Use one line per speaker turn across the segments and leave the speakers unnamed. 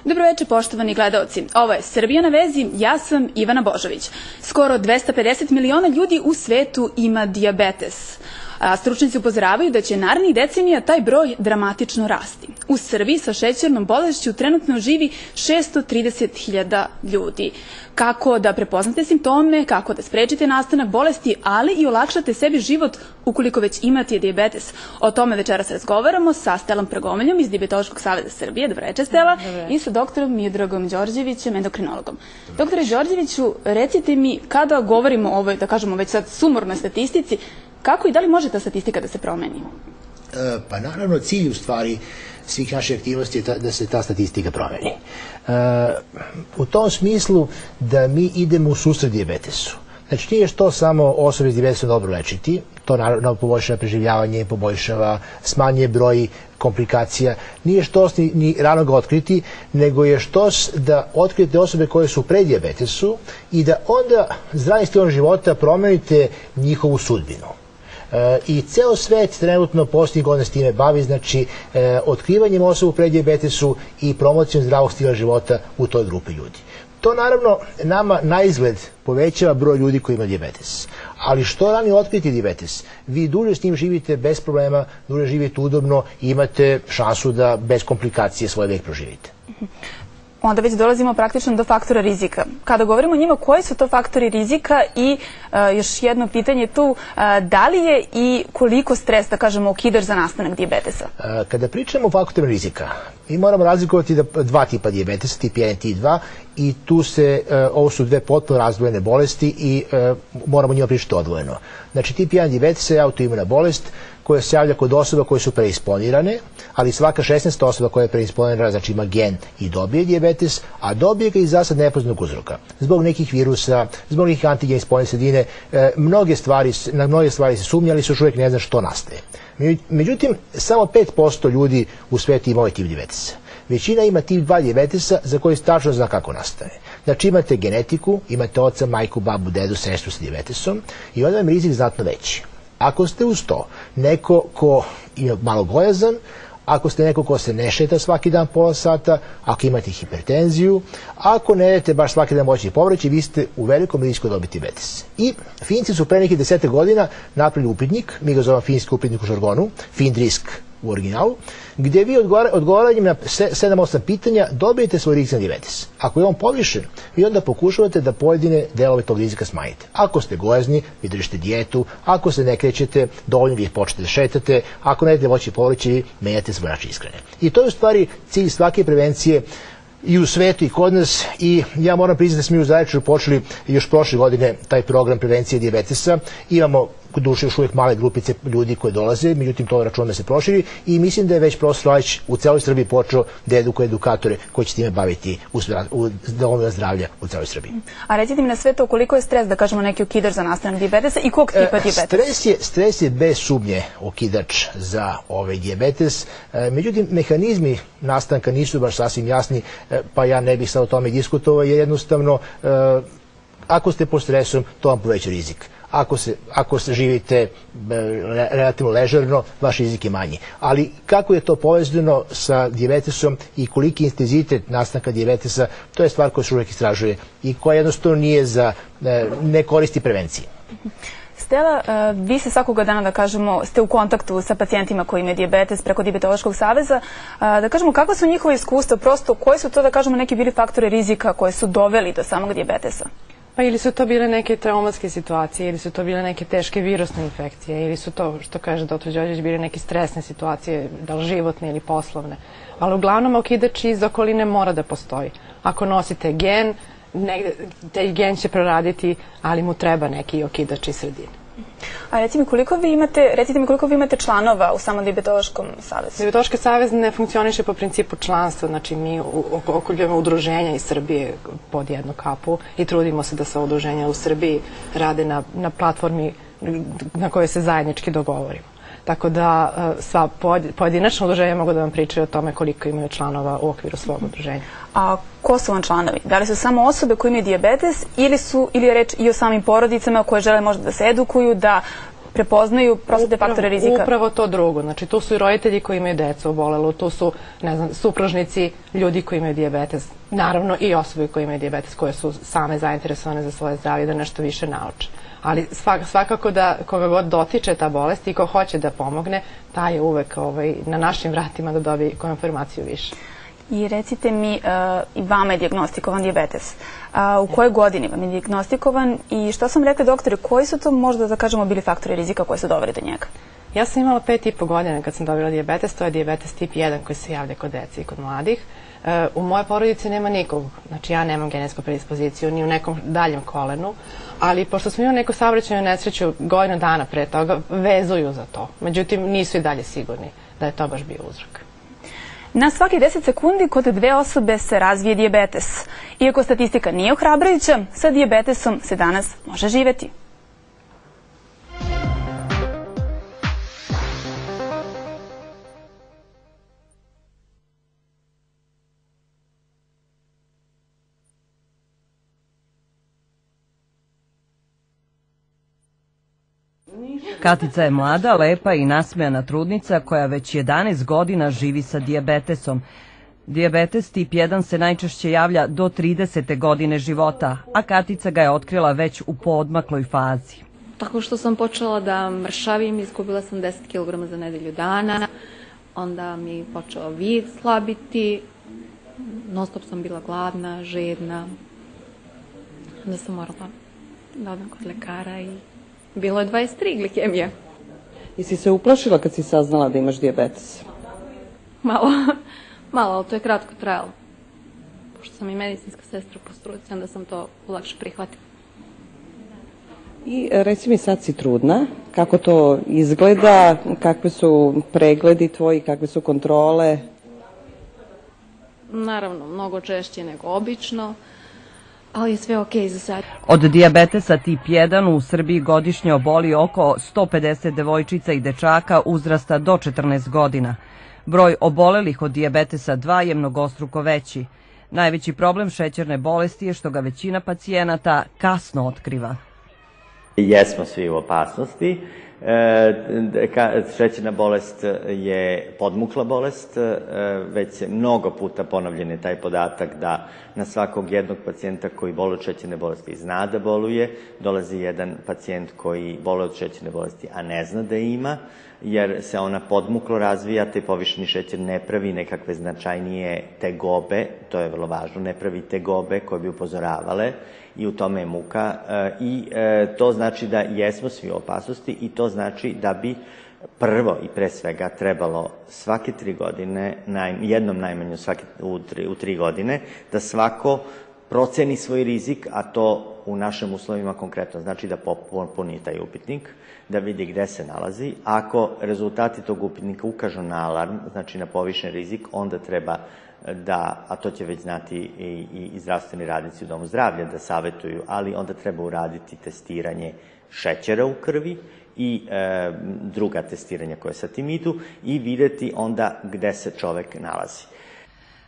Dobro večer, poštovani gledaoci. Ovo je Srbija na vezi, ja sam Ivana Božović. Skoro 250 miliona ljudi u svetu ima dijabetes. Stručnjaci upozoravaju da će narednih decenija taj broj dramatično rasti. U Srbiji sa šećernom bolešću trenutno živi 630.000 ljudi. Kako da prepoznate simptome, kako da sprečite nastanak bolesti, ali i olakšate sebi život ukoliko već imate dijabetes. O tome večeras razgovaramo sa Stelom Pragomeljom iz Dijabetološkog saveza Srbije. Dobro večer, Stela. I sa doktorom Miodragom Đorđevićem, endokrinologom. Doktore Đorđeviću, recite mi, kada govorimo o ovoj, da kažemo već sad sumornoj statistici, kako i da li može ta statistika da se promeni?
Pa naravno, cilj u stvari svih naših aktivnosti je da se ta statistika promeni. U tom smislu da mi idemo u susret dijabetesu. Znači, nije što samo osobe s dijabetesom dobro lečiti, to naravno poboljšava preživljavanje, poboljšava, smanjuje broj komplikacija, nije što ni rano ga otkriti, nego je što da otkrijete osobe koje su pre dijabetesu i da onda zdravim stilom života promenite njihovu sudbinu. I ceo svet trenutno posljednjih godina s time bavi, znači otkrivanjem osoba u predijabetesu i promocijom zdravog stila života u toj grupi ljudi. To naravno nama na izgled povećava broj ljudi koji ima dijabetes. Ali što ranije otkriti dijabetes, vi duže s njim živite bez problema, duže živite udobno i imate šansu da bez komplikacije svoj vek proživite.
Onda već dolazimo praktično do faktora rizika. Kada govorimo o njima, koji su to faktori rizika i još jedno pitanje tu, da li je i koliko stres, da kažemo, okidač za nastanak dijabetesa?
Kada pričamo o faktorima rizika, mi moramo razlikovati dva tipa dijabetesa, tip 1 i tip 2, i tu ovo su dve potpuno razdvojene bolesti i moramo njima pričati odvojeno. Znači, tip 1 dijabetesa je autoimuna bolest koja se javlja kod osoba koje su preisponirane, ali svaka 16. osoba koja je preisponirana, znači ima gen i dobije dijabetes, a dobije ga iz zasad nepoznatog uzroka. Zbog nekih virusa, zbog nekih antigen iz spoljne sredine, na mnoge stvari se sumnja, ali se još uvijek ne zna što nastaje. Međutim, samo 5% ljudi u svijetu ima ovaj tip dijabetesa. Većina ima tip 2 dijabetesa za koji se tačno zna kako nastaje. Znači, imate genetiku, imate oca, majku, babu, dedu, sestru sa dijabetesom i onda vam je rizik znatno veći. Ako ste uz to neko ko je malo gojazan, ako ste neko ko se ne šeta svaki dan pola sata, ako imate hipertenziju, ako ne jedete baš svaki dan voće i povrće, vi ste u velikom riziku dobiti dijabetes. I Finci su pre nekih 10 godina napravili upitnik, mi ga zovemo finski upitnik u žargonu, FINDRISK u originalu, gdje vi odgovaranjem na 7-8 pitanja dobijete svoj rizik za dijabetes. Ako je on povišen, vi onda pokušavate da pojedine delove tog rizika smanjite. Ako ste gojazni, vi držite dijetu, ako se ne krećete dovoljno, vi počnete da šetate, ako ne jedete voće i povrće, vi menjate svoj način ishrane. I to je u stvari cilj svake prevencije i u svetu i kod nas, i ja moram priznati da smo mi u Zaječaru počeli još prošle godine taj program prevencije dijabetesa. Imamo duše još uvijek male grupice ljudi koje dolaze, međutim to računamo da se proširi i mislim da je već profesor Lajić u celoj Srbiji počeo da edukuje edukatore koji će time baviti u domovima zdravlja u celoj Srbiji.
A recite mi na sve to, koliko je stres, da kažemo, neki okidač za nastanak dijabetesa i kog tipa dijabetesa?
Stres je bez sumnje okidač za ovaj dijabetes, međutim mehanizmi nastanka nisu baš sasvim jasni, pa ja ne bih sad o tome diskutovao, jer jednostavno ako ste pod stresom, to vam poveća rizik. Ako se živite relativno ležerno, vaš rizik je manji. Ali kako je to povezano sa dijabetesom i koliki intenzitet nastanka dijabetesa, to je stvar koja se uvijek istražuje i koja jednostavno ne koristi prevenciji.
Stela, vi se svakoga dana, da kažemo, ste u kontaktu sa pacijentima koji imaju dijabetes preko Dijabetološkog saveza. Da kažemo, kakva su njihova iskustva, prosto koji su to, da kažemo, neki bili faktori rizika koje su doveli do samog dijabetesa?
Pa ili su to bile neke traumatske situacije, ili su to bile neke teške virusne infekcije, ili su to, što kaže dr. Đorđević, bile neke stresne situacije, da li životne ili poslovne. Ali uglavnom okidač iz okoline mora da postoji. Ako nosite gen, taj gen će proraditi, ali mu treba neki okidač iz sredine.
A recite mi koliko vi imate članova u samom Dijabetološkom savezu?
Dijabetološki savez ne funkcioniše po principu članstva, znači mi okupljamo udruženja iz Srbije pod jednu kapu i trudimo se da se udruženja u Srbiji rade na platformi na kojoj se zajednički dogovorimo. Tako da sva pojedinačna udruženja mogu da vam pričaju o tome koliko imaju članova u okviru svog udruženja.
A ko su vam članovi? Da li su samo osobe koje imaju dijabetes ili je reč i o samim porodicama koje žele možda da se edukuju, da prepoznaju prosto te faktore rizika?
Upravo to drugo. Znači, tu su i roditelji koji imaju decu obolelu, tu su, ne znam, supružnici, ljudi koji imaju dijabetes, naravno i osobe koji imaju dijabetes, koje su same zainteresovane za svoje zdravlje da nešto više nauče. Ali svakako da koga god dotiče ta bolest i ko hoće da pomogne, taj je uvek na našim vratima da dobije informaciju više.
I recite mi, i vama je dijagnostikovan dijabetes. U kojoj godini vam je dijagnostikovan i što sam rekla, doktore, koji su to možda, da kažemo, bili faktori rizika koji su doveli do njega?
Ja sam imala 5,5 godina kad sam dobila dijabetes, to je dijabetes tip 1 koji se javlja kod dece i kod mladih. U moje porodici nema nikog, znači ja nemam genetsku predispoziciju ni u nekom daljem kolenu, ali pošto smo imali neku saobraćajnu nesreću godinu dana pre toga, vezuju za to. Međutim, nisu i dalje sigurni da je to baš bio uzrok.
Na svaki 10 sekundi kod 2 osobe se razvije dijabetes. Iako statistika nije ohrabrujuća, sa dijabetesom se danas može živeti.
Katica je mlada, lepa i nasmejana trudnica koja već 11 godina živi sa dijabetesom. Dijabetes tip 1 se najčešće javlja do 30. godine života, a Katica ga je otkrila već u poodmakloj fazi.
Tako što sam počela da mršavim, izgubila sam 10 kg za nedelju dana, onda mi počeo vid slabiti, non stop sam bila gladna, žedna, onda sam morala da odem kod lekara i bilo je 23 glikemija.
I si se uplašila kad si saznala da imaš dijabetes?
Malo, ali to je kratko trajalo. Pošto sam i medicinska sestra po struci, onda sam to lakše prihvatila.
I reci mi, sad si trudna, kako to izgleda, kakve su pregledi tvoji, kakve su kontrole?
Naravno, mnogo češće nego obično, ali je sve okej za sad.
Od dijabetesa tip 1 u Srbiji godišnje oboli oko 150 devojčica i dečaka uzrasta do 14 godina. Broj obolelih od dijabetesa 2 je mnogostruko veći. Najveći problem šećerne bolesti je što ga većina pacijenata kasno otkriva.
Jesmo svi u opasnosti. Šećerna bolest je podmukla bolest, već se mnogo puta ponovljen je taj podatak da na svakog jednog pacijenta koji boluje od šećerne bolesti zna da boluje, dolazi jedan pacijent koji boluje od šećerne bolesti, a ne zna da ima, jer se ona podmuklo razvija, te povišeni šećer ne pravi nekakve značajnije tegobe, to je vrlo važno, ne pravi tegobe koje bi upozoravale i u tome je muka i to znači da jesmo svi u opasnosti i to znači da bi prvo i pre svega trebalo svake 3 godine, jednom najmanje u 3 godine, da svako proceni svoj rizik, a to u našim uslovima konkretno znači da popuni taj upitnik, da vidi gde se nalazi. Ako rezultati tog upitnika ukažu na alarm, znači na povišen rizik, onda treba da, a to će već znati i zdravstveni radnici u domu zdravlja da savetuju, ali onda treba uraditi testiranje šećera u krvi i druga testiranja koja sa tim idu i videti onda gde se čovek nalazi.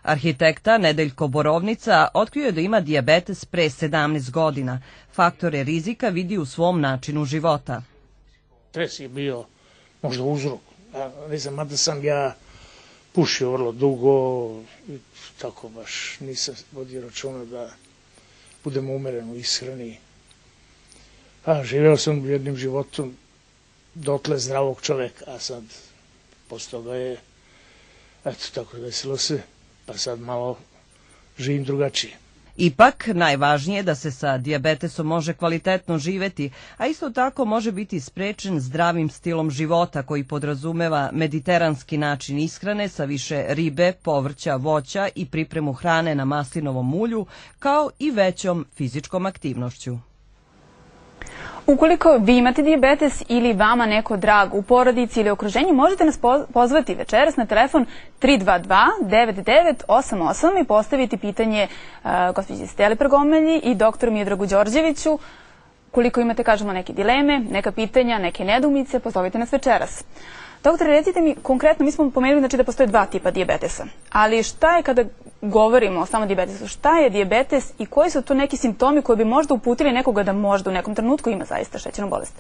Arhitekta Nedeljko Borovnica otkrio je da ima dijabetes pre 17 godina. Faktore rizika vidi u svom načinu života.
Stres je bio možda uzrok. Ne znam, mada sam ja pušio vrlo dugo, tako baš nisam vodio računa da budem umeren u ishrani. Živeo sam jednim životom dotle zdravog čoveka, a sad posle toga je, eto, tako desilo se, pa sad malo živim drugačije.
Ipak, najvažnije je da se sa dijabetesom može kvalitetno živeti, a isto tako može biti sprečen zdravim stilom života koji podrazumeva mediteranski način ishrane sa više ribe, povrća, voća i pripremu hrane na maslinovom ulju, kao i većom fizičkom aktivnošću.
Ukoliko vi imate dijabetes ili vama neko drag u porodici ili okruženju, možete nas pozvati večeras na telefon 322-9988 i postaviti pitanje gospođi Steli Prgomelji i doktoru Miodragu Đorđeviću. Ukoliko imate, kažemo, neke dileme, neka pitanja, neke nedoumice, pozovite nas večeras. Doktore, recite mi konkretno, mi smo pomenuli da postoje 2 tipa dijabetesa, ali šta je kada govorimo o samo dijabetesu, šta je dijabetes i koji su to neki simptomi koji bi možda uputili nekoga da možda u nekom trenutku ima zaista šećernu bolest?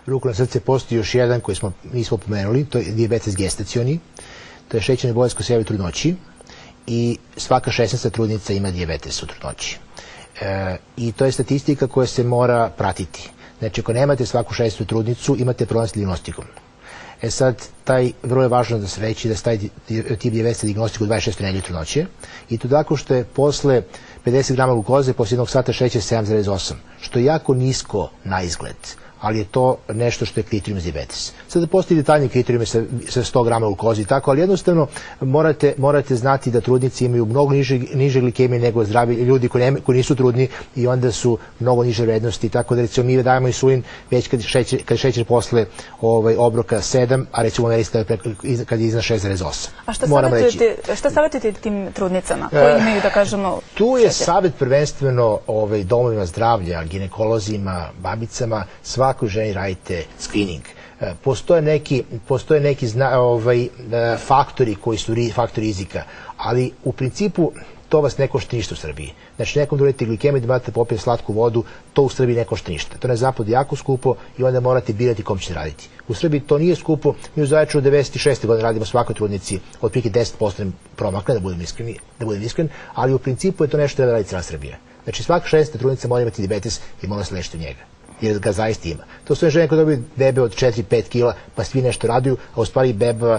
Ruku na srce, postoji još jedan koji nismo pomenuli, to je dijabetes gestacioni. To je šećerna bolest koja se javi u trudnoći i svaka 16. trudnica ima dijabetes u trudnoći. I to je statistika koja se mora pratiti. Znači, ako nemate svaku 16. trudnicu, imate problem s dijagnostikom. Sad, vrlo je važno da se reći da se taj tip dijabetesa dijagnostika u 26. nedelji trudnoće i to tako što je posle 50 grama glukoze, posle jednog sata šećer 7,8, što je jako nisko na izgled, ali je to nešto što je kriterijum za dijabetes. Sada postoji detaljni kriterijum sa 100 grama glukoze i tako, ali jednostavno morate znati da trudnici imaju mnogo niže glikemije nego zdravi ljudi koji nisu trudni i onda su mnogo niže vrednosti, tako da recimo mi dajemo insulin već kad je šećer posle obroka 7, a recimo u Americi kad je iznad 6,8.
A šta savjetujete tim trudnicama koji imaju, da kažemo,
tu je savjet prvenstveno domovima zdravlja, ginekolozima, babicama, svakoj ženi radite screening. Postoje neki faktori koji su faktori rizika, ali u principu to vas ne košta ništa u Srbiji. Znači, nekom da uredite glikemiju, da morate popiti slatku vodu, to u Srbiji ne košta ništa. To na zapadu jako skupo i onda morate birati kom ćete raditi. U Srbiji to nije skupo. Mi u Zaječaru 96. godine radimo svakoj trudnici otprilike 10% promakne, da budem iskren, ali u principu je to nešto da radi cijela Srbija. Znači, svaka 16. trudnica mora imati dijabetes i mora se lečiti u njega, jer ga zaista ima. To su žene koje dobiju bebe od 4-5 kila, pa svi nešto raduju, a u stvari beba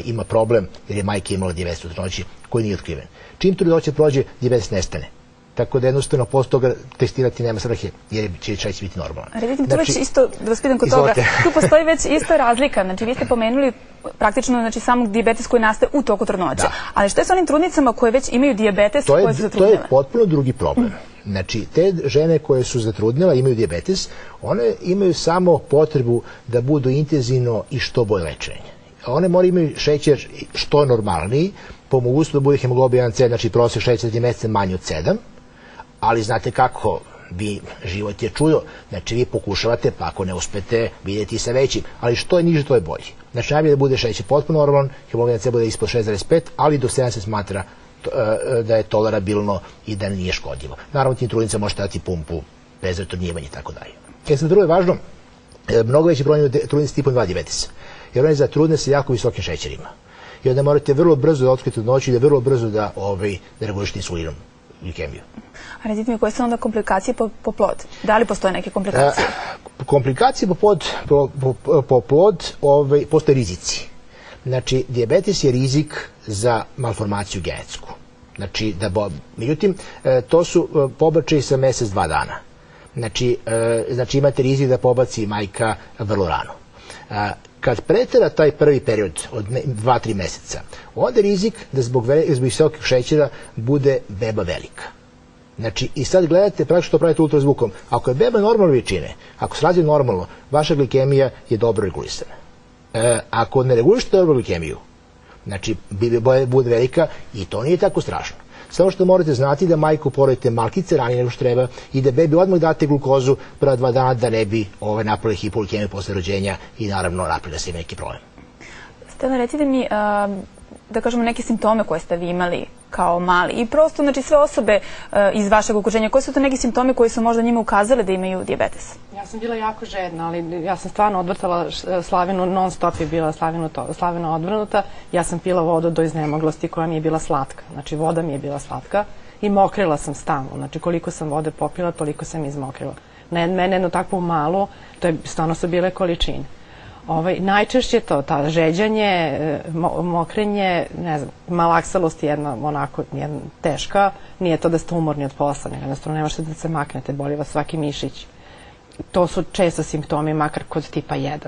ima problem jer je majka imala dijabetes u trudnoći koji nije otkriven. Čim trudnoća prođe, dijabetes nestane. Tako da jednostavno posle toga testirati nema svrhe jer će šećer biti normalan.
Vidim, tu već isto, da vas pitam kod toga, tu postoji već isto razlika. Znači, vi ste pomenuli praktično samog dijabetes koji nastaje u toku trudnoće. Ali što je sa onim trudnicama koje već imaju dijabetes koje su zatrudnile?
To je potpuno drugi problem. Znači, te žene koje su zatrudnile, imaju dijabetes, one imaju samo potrebu da budu intenzivno i što bolje lečenje. One moraju imati šećer što normalniji, po mogućnosti da bude hemoglobin 1C, znači prosjek šećernih meseca manji od 7, ali znate kako, život je čudo, znači vi pokušavate, pa ako ne uspete, vidjeti sa većim, ali što je niže, to je bolje. Znači, najbolje da bude šećer potpuno normalan, hemoglobin 1C bude ispod 6,5, ali do 7 se smatra da je tolerabilno i da nije škodljivo. Naravno, tim trudnicama možete dati pumpu bez zatrudnjivanja i tako dalje. Sad, vrlo je važno, mnogo veći broj trudnica tipom 2 dijabetesa, jer one zatrudne sa jako visokim šećerima. I onda morate vrlo brzo da otkrite trudnoću i da vrlo brzo da regulišete insulinom glikemiju.
A recite mi, koje su onda komplikacije po plod? Da li postoje neke komplikacije?
Komplikacije po plod postoje rizici. Znači, dijabetes je rizik za malformaciju genetsku. Međutim, to su pobačaji sa mesec-dva dana. Znači, imate rizik da pobaci majka vrlo rano. Kad pretera taj prvi period od 2-3 meseca, onda je rizik da zbog visokih šećera bude beba velika. Znači, i sad gledate praktično što pravite ultrazvukom. Ako je beba normalne veličine, ako se razvija normalno, vaša glikemija je dobro regulisana. Ako ne regulišete dobro glikemiju, znači, bude velika i to nije tako strašno. Samo što morate znati da majku porodite malkice ranije nego što treba i da bebi odmah date glukozu prva 2 dana da ne bi napravili hipoglikemiju posle rođenja i naravno napravili se neki problem.
Stela, recite mi, da kažemo, neke simptome koje ste vi imali kao mali i prosto, znači, sve osobe iz vašeg okruženja, koji su to neki simptomi koji su možda njima ukazali da imaju dijabetes?
Ja sam bila jako žedna, ali ja sam stvarno odvrtala slavinu, non stop je bila slavina odvrnuta. Ja sam pila vodu do iznemoglosti koja mi je bila slatka. Znači, voda mi je bila slatka i mokrila sam stalno. Znači, koliko sam vode popila, toliko sam izmokrila. Mene jedno takvu malu, to je stvarno su bile količine. Najčešće to, ta žeđanje, mokrenje, ne znam, malaksalost je jedna teška, nije to da ste umorni od posla, nego jednostavno ne možete da se maknete, boli vas svaki mišić. To su često simptomi, makar kod tipa 1.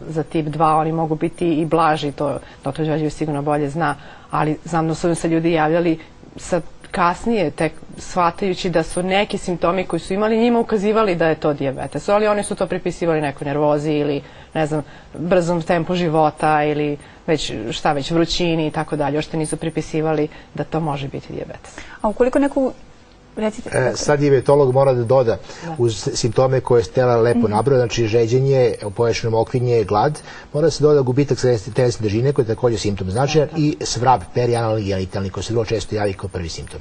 Za tip 2 oni mogu biti i blaži, to dr. Đorđević sigurno bolje zna, ali znam da su se ljudi javljali sa kasnije, tek shvatajući da su neki simptomi koji su imali njima ukazivali da je to dijabetes, ali oni su to pripisivali nekoj nervozi ili, ne znam, brzom tempu života ili vrućini i tako dalje, ošte nisu pripisivali da to može biti dijabetes.
A ukoliko neko
Sad diabetolog mora da doda uz simptome koje Stela lepo nabrala, znači žeđenje, pojačano mokrinje, glad, mora da se doda gubitak telesne težine koji je također simptom značajan i svrab perianalni i genitalni koji se vrlo često javi kao prvi simptom.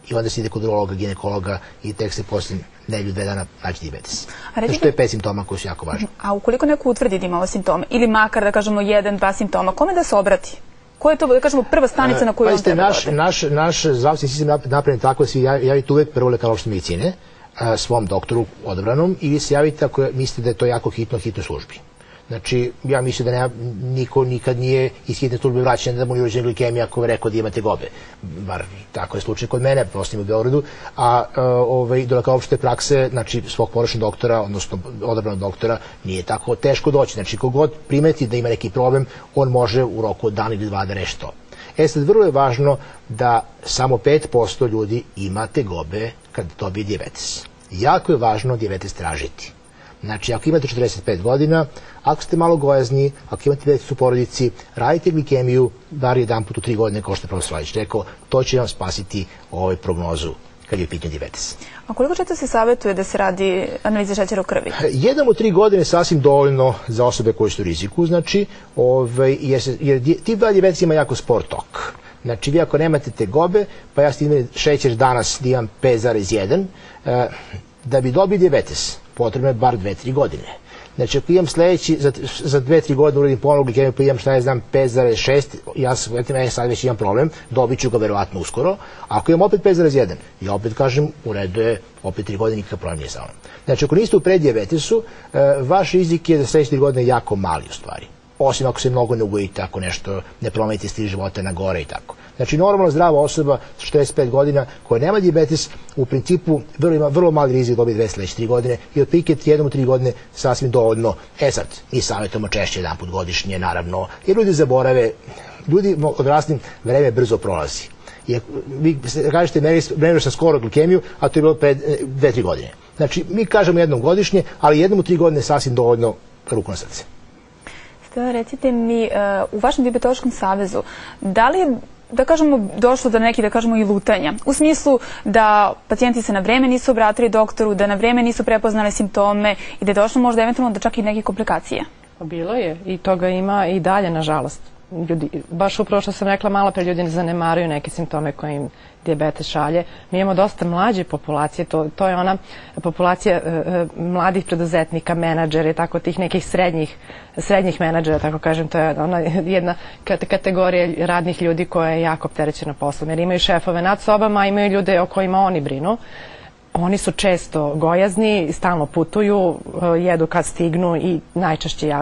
I onda se ide kod urologa, ginekologa i tek se posle nedelju, 2 dana naći diabetes. Znači to je 5 simptoma koji su jako važni.
A ukoliko neko utvrdi da ima ove simptome, ili makar da kažemo 1-2 simptoma, kome da se obrati? Koja je to, da kažemo, prva stanica na koju on treba dođe?
Naš zdravstveni sistem napravljen tako da se javite uvek prvo lekar opšte medicine, svom doktoru odabranom, i vi se javite ako mislite da je to jako hitno službi. Znači, ja mislim da niko nikad nije iz hitne službe vraćan da mu je urođena glikemija ako je rekao da imate gobe. Bar tako je slučaj kod mene, prostim u Beogradu, a do lekara opšte prakse, znači svog porodičnog doktora, odnosno odabranog doktora, nije tako teško doći. Znači, kogod primeti da ima neki problem, on može u roku od dan ili 2 da reši to. Sad, vrlo je važno da samo 5% ljudi ima tegobe kad dobije dijabetes. Jako je važno dijabetes tražiti. Znači, ako imate 45 godina, ako ste malo gojazni, ako imate dijabetes u porodici, radite glikemiju bar jedan put u 3 godine, kao što je profesor Vladić rekao, to će vam spasiti prognozu kad je u pitanju dijabetes.
A koliko često se savjetuje da se radi analiza šećera u krvi?
Jednom u 3 godine je sasvim dovoljno za osobe koje su u riziku, znači, jer tip 2 dijabetes ima jako spor tok. Znači, vi ako nemate tegobe, pa ja ste šećer danas da imam 5,1, da bi dobio dijabetes, potrebno je bar 2-3 godine. Znači, ako imam sledeći, za 2-3 godine uradim ponovno glikemiju, pa imam, šta ja znam, 5,6, ja sad već imam problem, dobit ću ga verovatno uskoro. Ako imam opet 5,1, ja opet kažem, u redu je, opet 3 godine nikakav problem nije sa mnom. Znači, ako niste u preddijabetesu, vaš rizik je za sledeće 3 godine jako mali u stvari. Osim ako se mnogo ne ugojite, ako nešto ne promenite stil života na gore i tako. Znači, normalno zdrava osoba sa 45 godina koja nema dijabetes, u principu ima vrlo mali rizik da dobije 2 sledeće 3 godine i otprilike 1 u 3 godine sasvim dovoljno. Sad, mi savjetujemo češće, jedan put godišnje, naravno, jer ljudi zaborave, ljudi odraslim, vreme brzo prolazi. Vi kažete, meni sam skoro glikemiju, a to je bilo 2-3 godine. Znači, mi kažemo jednom godišnje, ali 1 u 3 godine sasvim dovoljno, ruku na srce.
Recite mi, u vašem dijabetološkom savezu, da li je, da kažemo, došlo do nekih, da kažemo, i lutanja? U smislu da pacijenti se na vreme nisu obratili doktoru, da na vreme nisu prepoznali simptome i da je došlo možda eventualno do čak i neke komplikacije?
Bilo je i toga ima i dalje, nažalost. Ljudi, baš upravo što sam rekla malo pre, ljudi ne zanemaruju neke simptome koje im dijabetes šalje. Mi imamo dosta mlađe populacije, to je ona populacija mladih preduzetnika, menadžera i tako tih nekih srednjih menadžera, tako kažem, to je ona jedna kategorija radnih ljudi koja je jako opterećena poslom, jer imaju šefove nad sobama, imaju ljude o kojima oni brinu. Oni su često gojazni, stalno putuju, jedu kad stignu i najčešće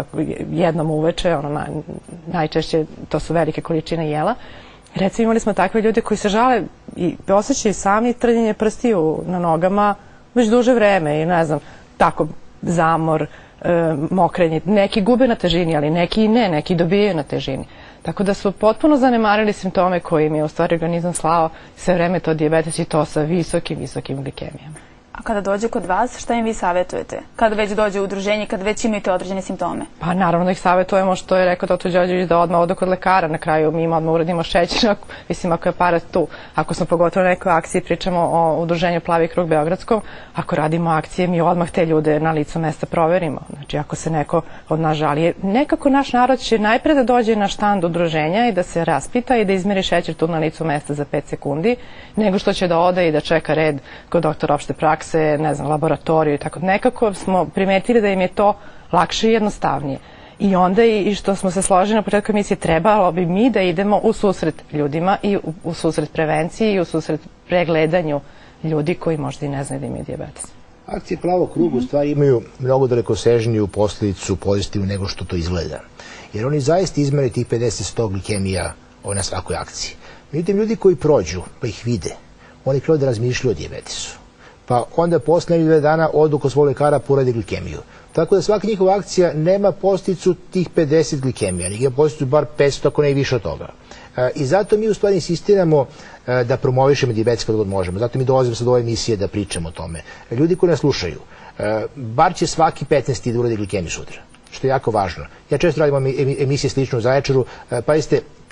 jednom uveče, najčešće to su velike količine jela. Recimo, imali smo takve ljude koji se žale i osjećaju sami trljenje prstiju na nogama već duže vreme i ne znam, tako zamor, mokrenje. Neki gube na težini, ali neki i ne, neki dobijaju na težini. Tako da su potpuno zanemarili simptome koje im je u stvari organizam slao sve vreme, to dijabetes i to sa visokim glikemijama.
A kada dođe kod vas, šta im vi savjetujete? Kada već dođe u udruženje, kada već imate određene simptome?
Pa naravno da ih savjetujemo, što je rekao dr. Đorđević, da odmah odu kod lekara. Na kraju mi im odmah uradimo šećer, mislim ako je aparat tu. Ako smo pogotovo na nekoj akciji, pričamo o udruženju Plavi krug Beogradskom, ako radimo akcije, mi odmah te ljude na licu mesta proverimo. Znači ako se neko od nas žali, nekako naš narod će najpre da dođe na štand udruženja i da se raspita i da izmeri šećer tu na licu mesta za 5 sekundi, nego što će da ode i da čeka red kod doktora opšte prakse, ne znam, laboratoriju i tako. Nekako smo primetili da im je to lakše i jednostavnije. I onda i što smo se složili na početku emisije, trebalo bi mi da idemo u susret ljudima i u susret prevenciji i u susret pregledanju ljudi koji možda i ne znaju da imaju dijabetes.
Akcije Plavog kruga u stvari imaju mnogo dalekosežniju posljedicu pozitivnu nego što to izgleda. Jer oni zaista izmere tih 50-100 glikemija na svakoj akciji. Međutim, ljudi koji prođu, pa ih vide, oni krenu da razmišljaju o dijabetesu. Pa onda posle 2 dana odu kod svog lekara poradi glikemiju. Tako da svaka njihova akcija nema posljedicu tih 50 glikemija, nego ima posljedicu bar 500, ako ne i više od toga. I zato mi u stvari insistiramo da promovišemo dijabetes kada god možemo. Zato mi dolazimo sad do ove emisije da pričamo o tome. Ljudi koji nas slušaju, bar će svaki 15. da uradi glikemiju sutra, što je jako važno. Ja često radim emisije slično u Zaječaru, pa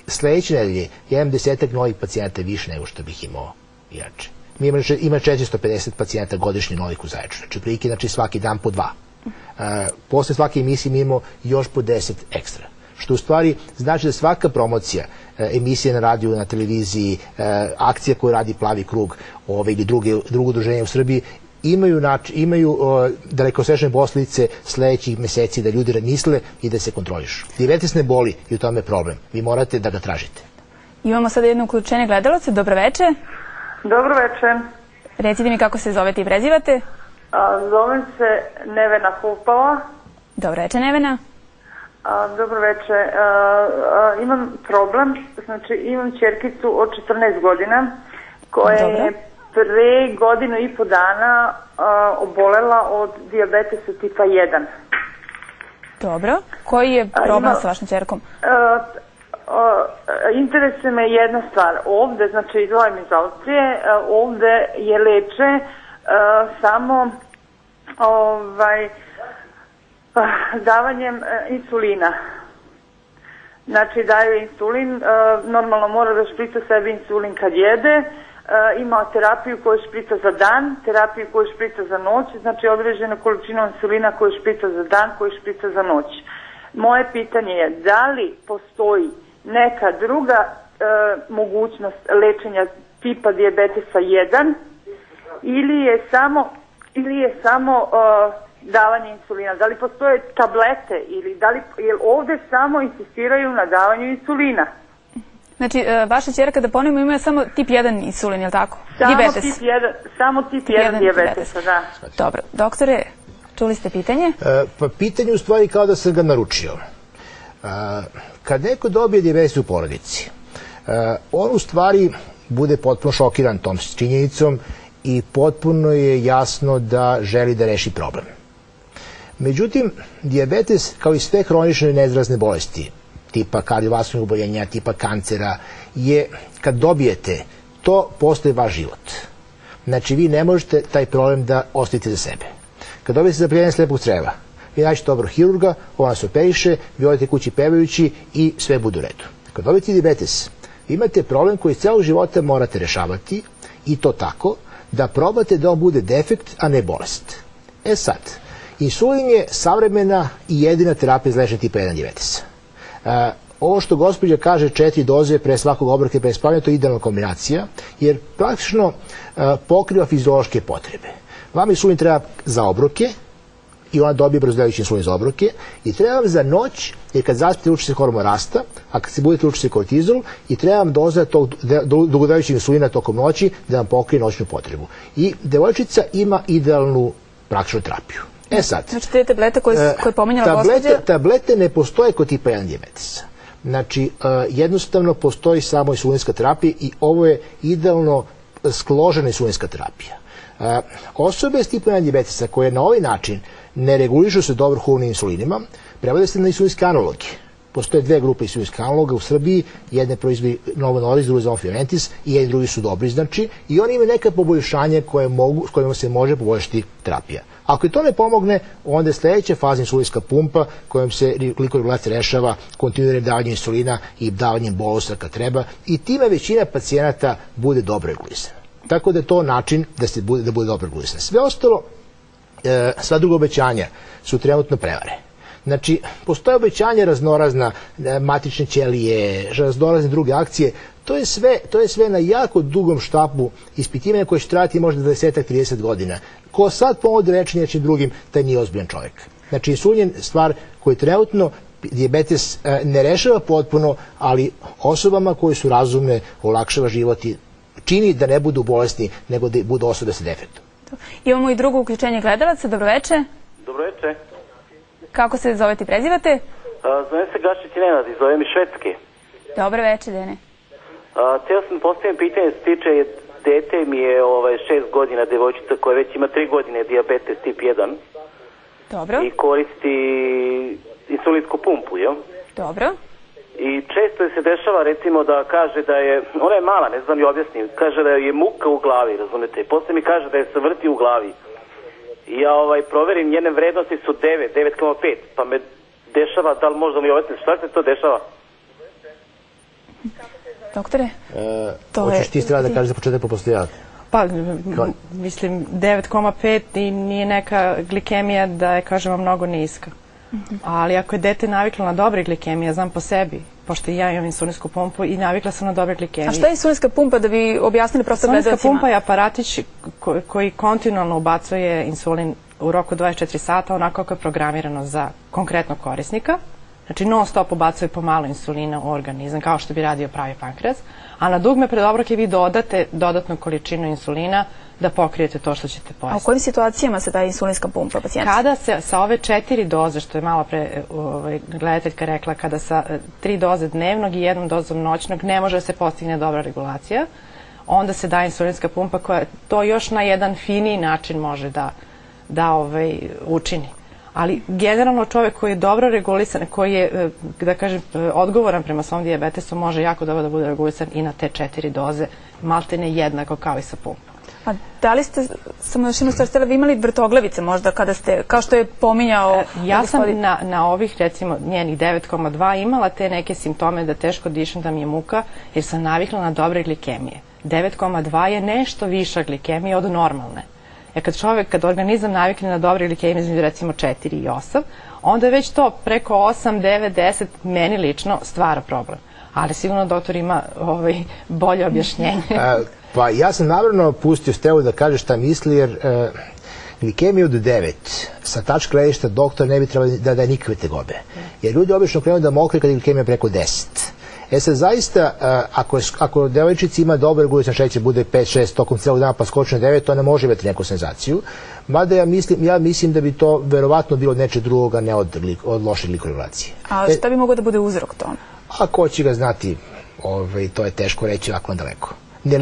sledeće nedelje ja imam 10 novih pacijenta više nego što bih imao inače. Mi ima 450 pacijenta godišnje novih u Zaječaru, znači prilike, znači svaki dan po 2. Posle svake emisije mi imamo još po 10 ekstra. Što u stvari znači da svaka promocija, emisija na radiju, na televiziji, akcija koju radi Plavi krug ili drugo udruženje u Srbiji, imaju dalekosežne posljedice sledećih meseci da ljudi razmisle i da se kontrolišu. Dijabetes ne boli i u tome je problem. Vi morate da ga tražite.
Imamo sada jedno uključenje gledalaca. Dobro veče.
Dobro veče.
Recite mi kako se zovete i prezivate.
Zovem se Nevena Hupala.
Dobro veče, Nevena.
Dobro veče. Imam problem, znači imam ćerkicu od 14 godina koja je pre godinu i po dana obolela od dijabetesa tipa 1.
Dobro. Koji je problem sa vašom ćerkom?
Interesuje me jedna stvar. Ovde, znači izvojim iz Austrije, ovde je leče samo davanjem insulina. Znači daju insulin, normalno mora da šprica sebi insulin kad jede, ima terapiju koju šprica za dan, terapiju koju šprica za noć, znači određena količina insulina koju šprica za dan, koju šprica za noć. Moje pitanje je da li postoji neka druga mogućnost lečenja tipa dijabetesa 1 ili je samo davanje insulina. Da li postoje tablete ili jer ovde samo insistiraju na davanju insulina.
Znači, vaša ćerka, da ponovimo, ima samo tip 1 insulin, je li tako?
Samo tip 1 dijabetesa, da.
Dobro. Doktore, čuli ste pitanje?
Pa pitanje u stvari kao da sam ga naručio. Kad neko dobije dijabetes u porodici, on u stvari bude potpuno šokiran tom činjenicom i potpuno je jasno da želi da reši problem. Međutim, dijabetes, kao i sve hronične nezarazne bolesti, tipa kardiovaskularnih oboljenja, tipa kancera, je kad dobijete, to postaje vaš život. Znači, vi ne možete taj problem da ostavite za sebe. Kad dobijete zapaljenje slepog creva, vi nađete dobro hirurga, ona se operiše, vi odete kući pevajući i sve bude u redu. Kad dobijete dijabetes, imate problem koji celog života morate rešavati i to tako da probate da on bude defekt, a ne bolest. Sad, insulin je savremena i jedina terapija za lečenje tipa 1 dijabetesa. Ovo što gospođa kaže 4 doze pre svakog obroka i pre spavanja, to je idealna kombinacija, jer praktično pokriva fiziološke potrebe. Vama insulin treba za obroke i ona dobije brzodelujući insulin za obroke i treba vam za noć, jer kad zaspite uči se hormon rasta, a kad se budete uči se kortizol i treba vam doza tog dugodelujućeg insulina tokom noći da vam pokrije noćnu potrebu. I devojčica ima idealnu praktičnu terapiju. Sad.
Znači, te tablete koje pominjala gospođa?
Tablete ne postoje kod tipa 1 dijabetesa. Znači, jednostavno postoji samo insulinska terapija i ovo je idealno skložena insulinska terapija. Osobe s tipa 1 dijabetesa koje na ovaj način ne regulišu se dobro humnim insulinima, prevode se na insulinske analoge. Postoje 2 grupe insulinskih analoga u Srbiji, jedne proizvodi Novo Nordisk, drugi Zonfi Aventis i jedni drugi su dobri, znači, i oni imaju neka poboljšanje s kojima se može poboljšati terapija. Ako i to ne pomogne, onda je sledeća faza insulinska pumpa kojom se glikogregulacija rešava kontinuiranim davanjem insulina i davanjem bolusa kad treba i time većina pacijenata bude dobro regulisana. Tako da je to način da bude dobro regulisana. Sve ostalo, sva druga obećanja su trenutno prevare. Znači, postoje obećanja raznorazna, matrične ćelije, raznorazne druge akcije, to je sve na jako dugom štapu ispitivanja koje će trajati možda 20-30 godina. Ko sad pomode lečenje nečim drugim, taj nije ozbiljan čovjek. Znači, insulin je stvar koju trenutno dijabetes ne rešava potpuno, ali osobama koje su razumne olakšava život i čini da ne budu bolesni, nego da budu osobe sa defektom.
Imamo i drugo uključenje gledalaca. Dobroveče.
Dobroveče.
Kako se zovete i prezivate?
Zovem se Gašić Nenad i zovem iz Švedske.
Dobro veče, Dene.
Htio sam postaviti pitanje se tiče, dete mi je 6 godina, devojčica koja već ima 3 godine dijabetes tip 1.
Dobro.
I koristi insulinsku pumpu, jel?
Dobro.
I često se dešava recimo da kaže da je, ona je mala, ne znam li objasnim, kaže da je muka u glavi, razumete? Posle mi kaže da je se vrti u glavi. I ja proverim, njene vrednosti su 9,5, pa me dešava, da li možda mi objasnim, šta se to dešava?
Doktore?
Hoćeš ti strada da kažeš za početak pa posle ja?
Pa, mislim, 9,5 i nije neka glikemija da je, kažemo, mnogo niska. Ali ako je dete naviklo na dobre glikemije, znam po sebi, pošto i ja imam insulinsku pumpu i navikla sam na dobre glikemije.
A šta je insulinska pumpa, da bi objasnili prosto gledalcima?
Insulinska pumpa je aparatić koji kontinualno ubacuje insulin u roku 24 sata, onako kako je programirano za konkretnog korisnika. Znači, non stop ubacuje pomalo insulina u organizam, kao što bi radio pravi pankreas. A na dugme pred obroke vi dodate dodatnu količinu insulina da pokrijete to što ćete pojesti.
A u kojim situacijama se daje insulinska pumpa pacijentu?
Kada se sa ove 4 doze, što je malo pre gledateljka rekla, kada sa 3 doze dnevnog i 1 dozom noćnog ne može da se postigne dobra regulacija, onda se daje insulinska pumpa koja to još na jedan finiji način može da učini. Ali generalno čovjek koji je dobro regulisan, koji je, da kažem, odgovoran prema svom dijabetesu, može jako dobro da bude regulisan i na te 4 doze, maltene jednako kao i sa pumpom.
A da li ste, samo još jednu stvar, ste li imali vrtoglavice možda kada ste, kao što je pominjao...
Ja sam na ovih, recimo, njenih 9,2 imala te neke simptome da teško dišem, da mi je muka, jer sam navikla na dobre glikemije. 9,2 je nešto viša glikemija od normalne. Jer kad organizam navikne na dobre glikemije, između recimo 4 i 8, onda je već to preko 8, 9, 10 meni lično stvara problem. Ali sigurno doktor ima bolje objašnjenje.
Pa ja sam namerno pustio Stevu da kaže šta misli, jer glikemija od 9 sa tačka gledišta doktor ne bi trebalo da daje nikakve tegobe. Jer ljudi obično krenu da mokre kad je glikemija preko 10. Sad zaista, ako devojčici ima dobar regulisan šećer, bude 5-6 tokom celog dana pa skoči na 9, ona može imati neku senzaciju. Mada ja mislim da bi to verovatno bilo od nečeg drugoga, ne od loše glikorelacije.
A šta bi mogao da bude uzrok tome?
A ko će ga znati, to je teško reći ovako daleko. Ne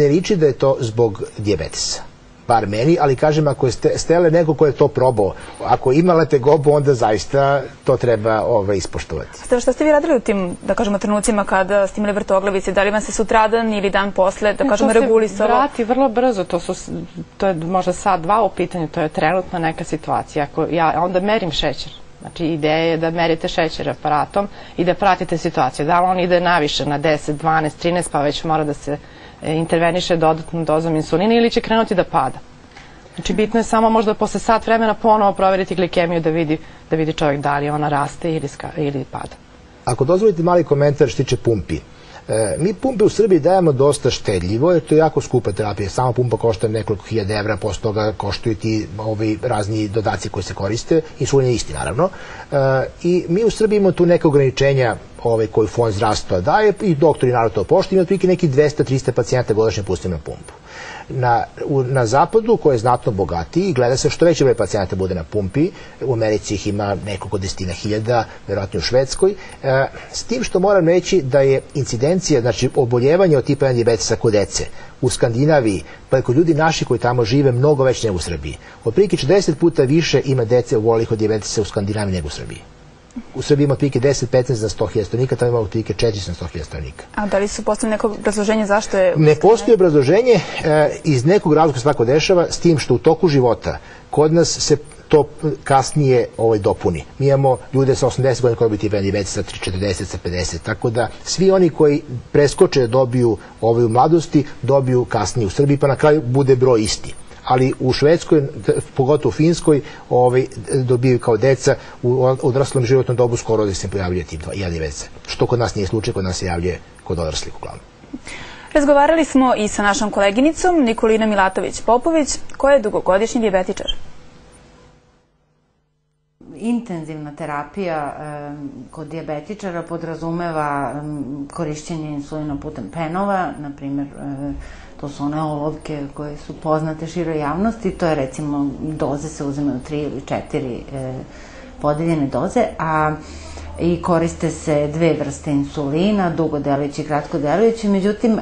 liči da je to zbog dijabetesa. Bar meni, ali kažem, ako je Stele neko ko je to probao, ako imala tegobu, onda zaista to treba ispoštovati.
Šta ste vi radili u tim, da kažemo, trenucima kada ste imali vrtoglavice? Da li vam se sutradan ili dan posle, da kažemo, regulisalo?
To se vrati vrlo brzo, to je možda sat, dva u pitanju, to je trenutna neka situacija. Ja onda merim šećer. Znači, ideja je da merite šećer aparatom i da pratite situaciju. Da li on ide naviše na 10, 12, 13, pa već mora da se interveniše dodatnom dozom insulina ili će krenuti da pada. Znači, bitno je samo možda posle sat vremena ponovo proveriti glikemiju da vidi čovjek da li ona raste ili pada.
Ako dozvolite mali komentar što tiče pumpi. Mi pumpe u Srbiji dajemo dosta štedljivo, jer to je jako skupa terapija. Sama pumpa košta nekoliko hiljada evra, posle toga koštuju ti razni dodaci koji se koriste. Insulin je isti, naravno. I mi u Srbiji imamo tu neke ograničenja koji fond zdravstva daje i doktori naravno to poštuju. Ima otprilike neki 200-300 pacijenta godišnje pustimo na pumpu. Na zapadu, koji je znatno bogatiji, gleda se što veći broj pacijenta bude na pumpi. U Americi ih ima nekoliko desetina hiljada, verovatno u Švedskoj. S tim što moram reći da je incidencija, znači oboljevanje od tipa 1 dijabetesa kod dece u Skandinaviji, pa i kod ljudi naši koji tamo žive, mnogo već nego u Srbiji. Otprilike 40 puta više ima dece obolelih od dijabetesa u Skandinaviji nego u Srbiji. U Srbiji ima otprilike 10-15 za 100.000 stanovnika, tamo ima otprilike 400 na 100.000 stanovnika.
A da li su postoji neko obrazloženje zašto je...
Ne postoji obrazloženje, iz nekog razloga se tako dešava, s tim što u toku života kod nas se to kasnije dopuni. Mi imamo ljude sa 80 godina koji biti dijabetes, sa 40, sa 50, tako da svi oni koji preskoče da dobiju u mladosti, dobiju kasnije u Srbiji, pa na kraju bude broj isti. Ali u Švedskoj, pogotovo u Finskoj, dobiju kao deca u odraslom životnom dobu skoro da se pojavljuje tip 1 dijabetes. Što kod nas nije slučaj, kod nas se javljuje kod odraslih uglavnom.
Razgovarali smo i sa našom koleginicom Nikolinom Milatović-Popović, koja je dugogodišnji dijabetičar.
Intenzivna terapija kod dijabetičara podrazumeva korišćenje insulina putem penova, na primjer to su one olovke koje su poznate široj javnosti, to je recimo doze se uzimaju 3 ili 4 podeljene doze, i koriste se 2 vrste insulina, dugodelujući i kratkodelujući, međutim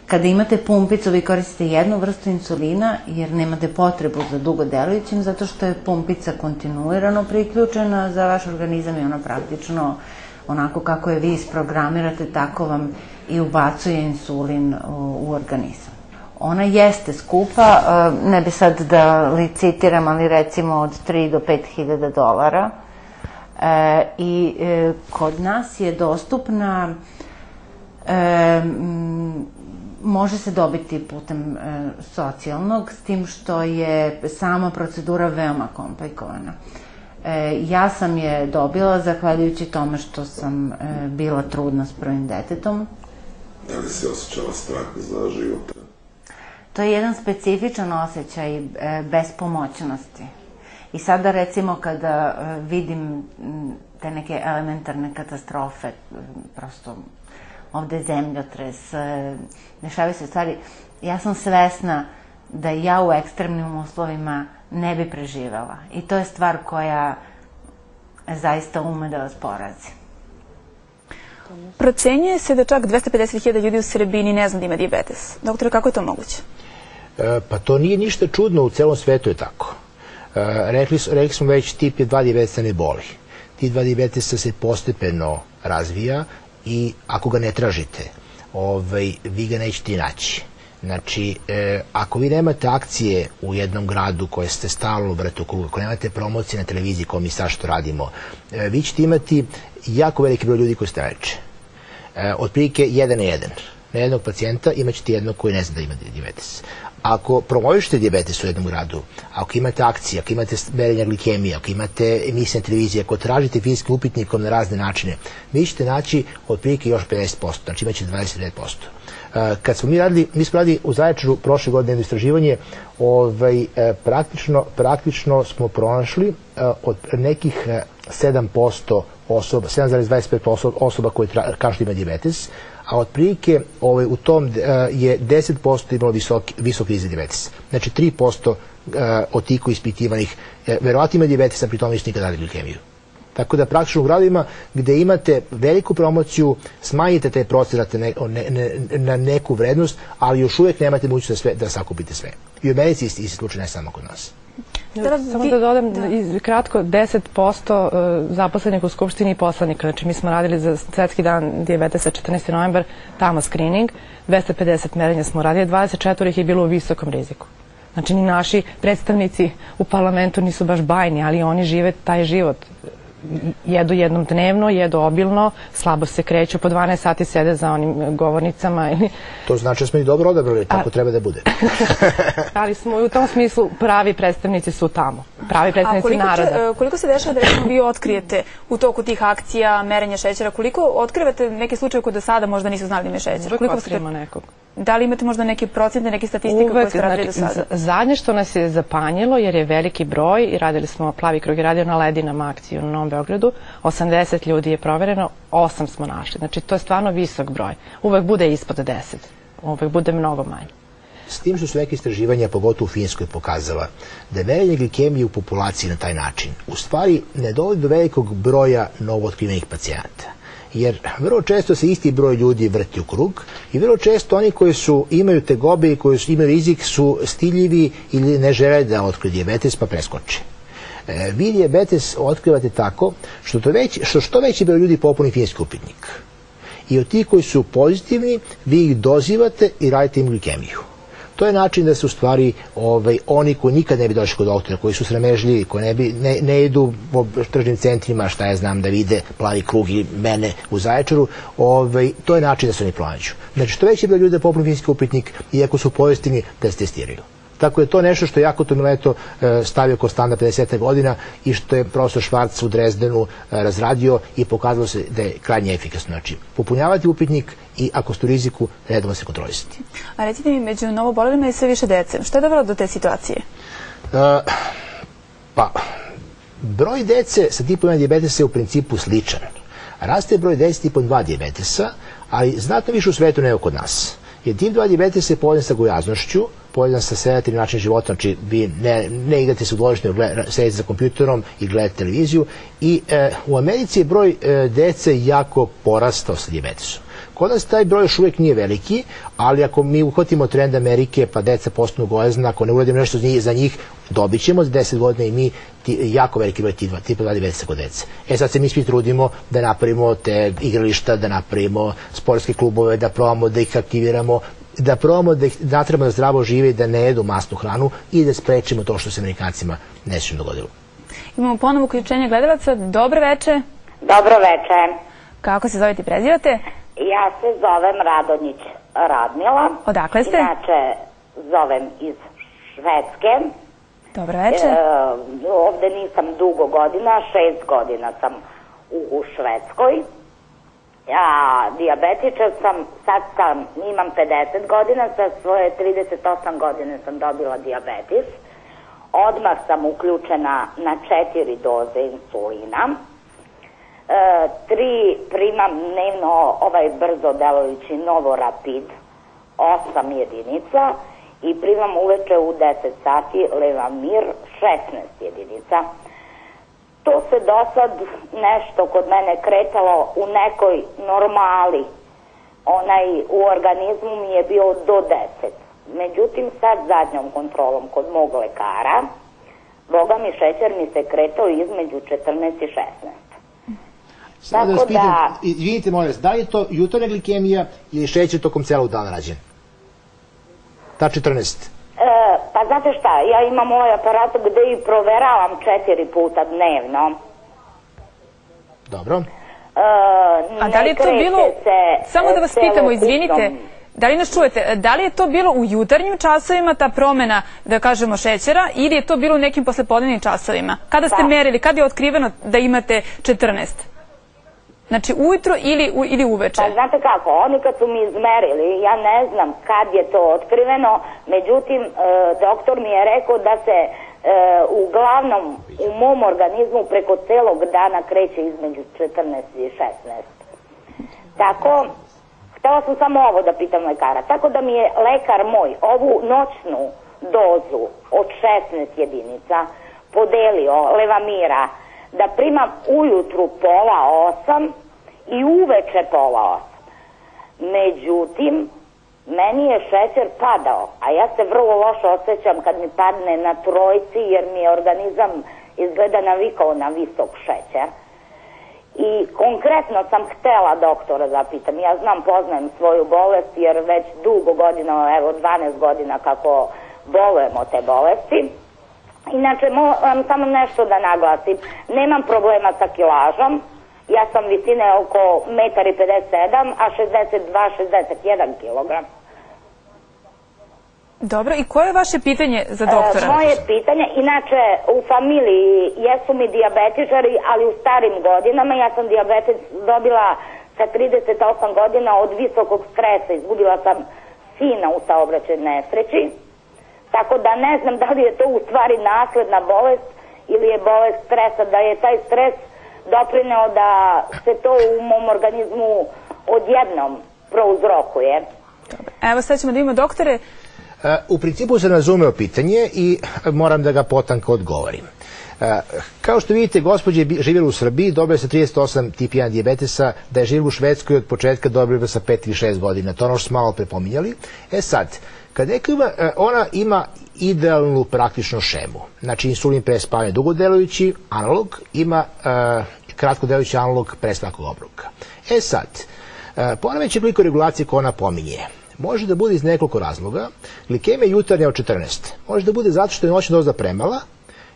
kada imate pumpicu vi koristite jednu vrstu insulina jer nemate potrebu za dugodelujućim zato što je pumpica kontinuirano priključena za vaš organizam i ona praktično onako kako je vi isprogramirate tako vam i ubacuje insulin u organizam. Ona jeste skupa, ne bi sad da licitiram, ali recimo od 3 do 5.000 dolara i kod nas je dostupna može se dobiti putem socijalnog, s tim što je sama procedura veoma komplikovana. Ja sam je dobila zahvaljujući tome što sam bila trudna s prvim detetom.
Da li se osjećala strah za život?
To je jedan specifičan osjećaj bespomoćnosti. I sada recimo kada vidim te neke elementarne katastrofe, prosto ovde je zemljotres, dešavaju se stvari, ja sam svesna da ja u ekstremnim uslovima ne bi preživela. I to je stvar koja zaista ume da vas porazi.
Procenjuje se da čak 250.000 ljudi u Srbiji ni ne zna da ima dijabetes. Doktore, kako je to moguće?
Pa to nije ništa čudno, u celom svetu je tako. Rekli smo već, tip 2 dijabetesa ne boli. Tip 2 dijabetesa se postepeno razvija i ako ga ne tražite, vi ga nećete naći. Znači, ako vi nemate akcije u jednom gradu koje ste stalno vrte u krugu, ako nemate promocije na televiziji kao mi sad što radimo, vi ćete imati jako veliki broj ljudi koji se leče. Otprilike 1 na 1. Na jednog pacijenta imaćete jednog koji ne zna da ima dijabetes. Ako promovišete dijabetes u jednom gradu, ako imate akcije, ako imate merenja glikemije, ako imate emisije na televiziji, ako tražite fizičkim upitnikom na razne načine, vi ćete naći otprilike još 50%, znači imaćete 29%. Kad smo mi smo radili u Zaječaru prošle godine jedno istraživanje, praktično smo pronašli od nekih 7% osoba, 7,25% osoba koje kažu da ima dijabetes, a otprilike u tom je 10% imalo visok rizik dijabetes. Znači 3% od tih koji ispitivanih verovatno ima dijabetes, a pri tome nisu nikad dali glikemiju. Tako da praktično u gradovima gde imate veliku promociju, smanjite taj procenat na neku vrednost, ali još uvijek nemate mogućnost da sakupite sve. I u Americi isti slučaj, ne samo kod nas.
Samo da dodam kratko, 10% zaposlenih u Skupštini i poslanika. Znači mi smo radili za Svetski dan dijabetesa 14. novembar, tamo screening, 250 merenja smo radili, 24 ih je bilo u visokom riziku. Znači ni naši predstavnici u parlamentu nisu baš bajni, ali oni žive taj život. Jedu jednom dnevno, jedu obilno, slabo se kreću, po 12 sati sede za onim govornicama.
To znači da smo ih dobro odabrali, tako treba da bude.
Ali smo u tom smislu pravi predstavnici su tamo, pravi predstavnici naroda.
Koliko se dešava da recimo vi otkrijete u toku tih akcija, merenja šećera, koliko otkrivate neke slučaje koji do sada možda nisu znali da imaju šećer?
Uvijek otkrivamo nekog.
Da li imate možda neke procente, neke statistike koje ste radili do sada?
Zadnje što nas je zapanjilo, jer je veliki broj, i radili smo, Plavi krug je radio na Ledinama akciju na Novom Beogradu, 80 ljudi je provereno, 8 smo našli. Znači to je stvarno visok broj. Uvek bude ispod 10. Uvek bude mnogo manje.
S tim što su neke istraživanja, pogotovo u Finskoj, pokazala da je merenje glikemije u populaciji na taj način u stvari ne dovodi do velikog broja novootkrivenih pacijenata. Jer vrlo često se isti broj ljudi vrti u krug i vrlo često oni koji imaju tegobe i koji imaju rizik su stiljivi ili ne žele da otkriju dijabetes pa preskoče. Vi dijabetes otkrivate tako što veći broj ljudi popuni finski upitnik. I od tih koji su pozitivni, vi ih dozivate i radite im glikemiju. To je način da se u stvari oni koji nikad ne bi došli kod doktora, koji su sramežljivi, koji ne idu po tržnim centrima, šta ja znam, da vide Plavi krug i mene u Zaječaru, to je način da se oni pronađu. Znači što veći broj ljudi da popuni finski upitnik i ako su pozitivni da se testiraju. Tako je to nešto što je Jakoto Mileto stavio kao standard 50. godina i što je profesor Švarc u Drezdenu razradio i pokazalo se da je krajnje efikasno. Znači, popunjavati upitnik i ako ste u riziku, redovno se kontrolisati.
A recite mi, među novobolelima je sve više dece. Što je dovelo do te situacije?
Pa, broj dece sa tipom 1 dijabetesa je u principu sličan. Raste broj dece tipom 2 dijabetesa, ali znatno više u svetu nego kod nas. Jer tip 2 dijabetesa je povezan sa gojaznošću, povezan sa sedativnim načinom života, znači vi ne igrate se u dvorištu, sedite za kompjuterom i gledate televiziju. I u Americi je broj dece jako porastao sa dijabetesom. Kod nas taj broj još uvijek nije veliki, ali ako mi uhvatimo trend Amerike pa deca postanu gojazna, ako ne uradimo nešto za njih, dobit ćemo za 10 godina i mi jako veliki broj tipa 2 dijabetesa kod dece. Sad se mi svi trudimo da napravimo te igrališta, da napravimo sportske klubove, da probamo da ih aktiviramo, da probamo da ih natremo da zdravo žive, da ne jedu masnu hranu i da sprečimo to što se Amerikancima nesrećno dogodilo.
Imamo ponovo uključenje gledalaca. Dobro veče.
Dobro veče.
Kako se zovete i prezivate?
Ja se zovem Radonjić. Radmila.
Odakle ste?
Inače, zovem iz Švedske.
Dobro večer.
Ovde nisam dugo godina, 6 godina sam u Švedskoj. Ja dijabetičar sam, imam 50 godina, sa svoje 38 godine sam dobila dijabetes. Odmah sam uključena na 4 doze insulina. 3 primam dnevno ovaj brzo delujući Novorapid, 8 jedinica, i primam uveče u 10 sati Levamir, 16 jedinica. To se do sad nešto kod mene kretalo u nekoj normali. U organizmu mi je bio do 10. Međutim, sad zadnjom kontrolom kod mog lekara, Boga mi, šećer mi se kretao između 14 i 16.
Samo da vas pitam, izvinite molim vas, da li je to jutarnja glikemija ili šećer tokom celog dana rađen? Ta 14.
Pa znate šta, ja imam ovaj aparat gde i proveravam 4 puta dnevno.
Dobro.
A da li je to bilo, samo da vas pitamo, izvinite, da li nas čujete, da li je to bilo u jutarnjim časovima, ta promena, da kažemo, šećera, ili je to bilo u nekim poslepodnevnim časovima? Kada ste merili, kada je otkriveno da imate 14? Znači ujutro ili uveče?
Pa znate kako, oni kad su mi izmerili, ja ne znam kad je to otkriveno, međutim doktor mi je rekao da se uglavnom u mom organizmu preko celog dana kreće između 14 i 16. Tako, htela sam samo ovo da pitam lekara, tako da mi je lekar moj ovu noćnu dozu od 16 jedinica podelio Levamira da primam ujutru pola 8 i uveče pola 8. Međutim, meni je šećer padao, a ja se vrlo loše osjećam kad mi padne na 3 jer mi je organizam izgleda navikao na visok šećer. I konkretno sam htela doktora da pitam, ja poznajem svoju bolest jer već dugo godina, evo 12 godina kako bolujem od te bolesti. Inače, moram samo nešto da naglasim. Nemam problema sa kilažom. Ja sam visine oko 1,57 m, a 62-61 kg.
Dobro, i koje je vaše pitanje za doktora?
Moje pitanje, inače, u familiji jesu mi dijabetičari, ali u starim godinama. Ja sam dijabetes dobila sa 38 godina od visokog stresa. Izgubila sam sina u saobraćajnoj nesreći. Tako da ne znam da li je to u stvari nasledna bolest ili je bolest stresa, da je taj stres doprineo da se to u mom organizmu odjednom prouzrokuje.
Evo sad ćemo da imamo doktore.
U principu sam razumeo pitanje i moram da ga potanko odgovorim. Kao što vidite, gospođa je živjela u Srbiji, dobila sa 38 tip 1 dijabetesa, da je živjela u Švedskoj od početka dobila sa 5 ili 6 godina. To ono što smo malo prepominjali. Sad, kad neko ima, ona ima idealnu praktičnu šemu. Znači, insulin pre spavanja dugodelujući analog, ima kratkodelujući analog pre svakog obroka. Sad, poremećaj glikoregulacije koju ona pominje može da bude iz nekoliko razloga. Glikemija jutarnja od 14. Može da bude zato što je noćna doza premala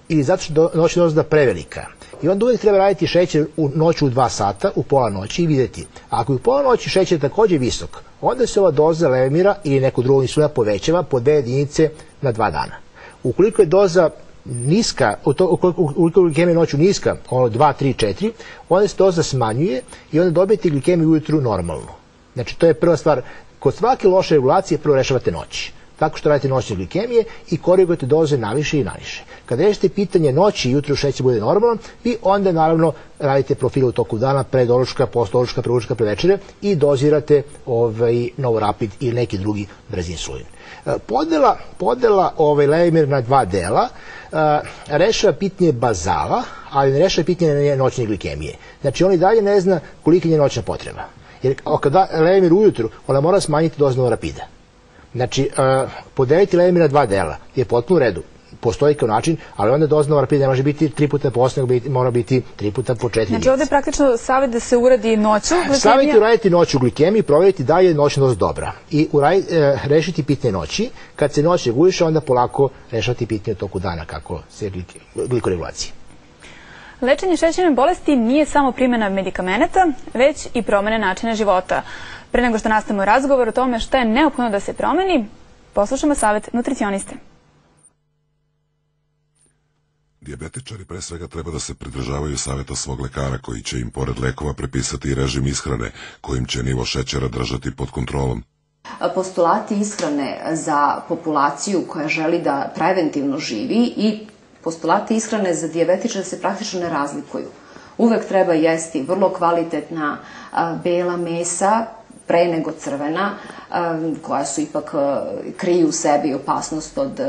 ili zato što je noćna doza prevelika. I onda uvijek treba raditi šećer u noću u 2 sata, u pola noći i vidjeti. Ako je u pola noći šećer također visok, onda se ova doza Levamira ili nekog drugog insulina povećava po 2 jedinice na 2 dana. Ukoliko je doza niska, ukoliko je glikemija noću niska, 2, 3, 4, onda se doza smanjuje i onda dobijete glikemiju ujutru normalnu. Znači, to je prva stvar. Kod svake loše regulacije prvo rešavate noći. Tako što radite noćne glikemije i korigujete doze naviše i naviše. Kada rešite pitanje noći i jutro šećer bude normalan, vi onda naravno radite profil u toku dana, predoručka, postdoručka, preručka, prevečere i dozirate Novorapid ili neki drugi brzi insulin. Podela Levamir na 2 dela rešava pitanje bazala, ali ne rešava pitanje noćne glikemije. Znači, on i dalje ne zna kolika je noćna potreba. Jer kada Levamir ujutru, ona mora smanjiti dozu Novorapida. Znači, podeliti Levamir na 2 dela je potpuno u redu. Postoji kao način, ali onda doza Novorapida ne može biti 3 puta po 8, nego mora biti 3 puta po 4 jedinice.
Znači, ovdje je praktično savjet da se uradi noću glikemija?
Savjet je uraditi noću glikemiju i provjeriti da je noćna doza dobra. I rešiti pitanje noći. Kad se noć reguliše, onda polako rešati pitanje toku dana kako se glikoregulacija.
Lečenje šećerne bolesti nije samo primjena medikamenata, već i promene načina života. Pre nego što nastavimo razgovor o tome šta je neophodno da se promeni, poslušamo savjet nutricioniste.
Dijabetičari pre svega treba da se pridržavaju savjeta svog lekara koji će im pored lekova prepisati i režim ishrane kojim će nivo šećera držati pod kontrolom.
Postulati ishrane za populaciju koja želi da preventivno živi i postulati ishrane za dijabetičare se praktično ne razlikuju. Uvek treba jesti vrlo kvalitetna bela mesa, pre nego crvena, koja su ipak kriju u sebi opasnost od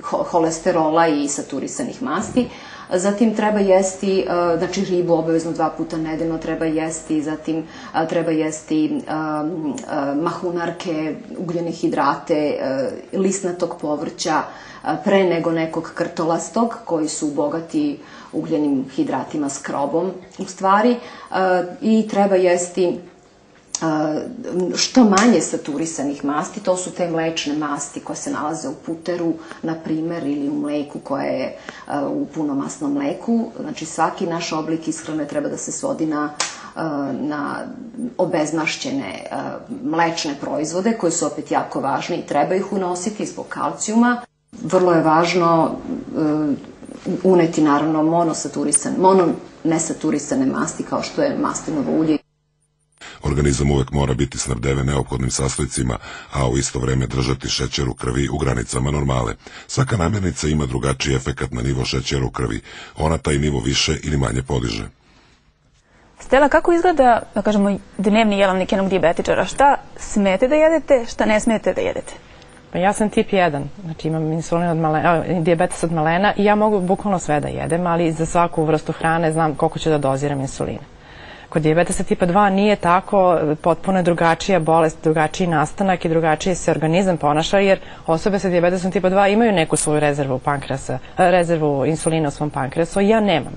holesterola i saturisanih masti. Zatim treba jesti, znači ribu obavezno 2 puta nedeljno treba jesti, zatim treba jesti mahunarke, ugljene hidrate, lisnatog povrća, pre nego nekog krtolastog, koji su bogati ugljenim hidratima, skrobom u stvari, i treba jesti što manje saturisanih masti, to su te mlečne masti koje se nalaze u puteru, na primer, ili u mleku koje je u punomasnom mleku. Znači svaki naš oblik ishrane treba da se svodi na obezmašćene mlečne proizvode koji su opet jako važni i treba ih unositi zbog kalcijuma. Vrlo je važno uneti naravno mononesaturisane masti kao što je maslinovo ulje.
Organizam uvek mora biti snabdeven neophodnim sastojcima, a u isto vreme držati šećer u krvi u granicama normale. Svaka namirnica ima drugačiji efekat na nivo šećera u krvi. Ona taj nivo više ili manje podiže.
Stela, kako izgleda, da kažemo, dnevni jelovnik jednog dijabetičara? Šta smete da jedete, šta ne smete da jedete?
Pa ja sam tip 1, znači imam dijabetes od malena i ja mogu bukvalno sve da jedem, ali za svaku vrstu hrane znam koliko ću da doziram insulina. Kod dijabetesa tipa 2 nije tako, potpuno je drugačija bolest, drugačiji nastanak i drugačiji se organizam ponaša, jer osobe sa dijabetesom tipa 2 imaju neku svoju rezervu insulina u svom pankreasu, ja nemam.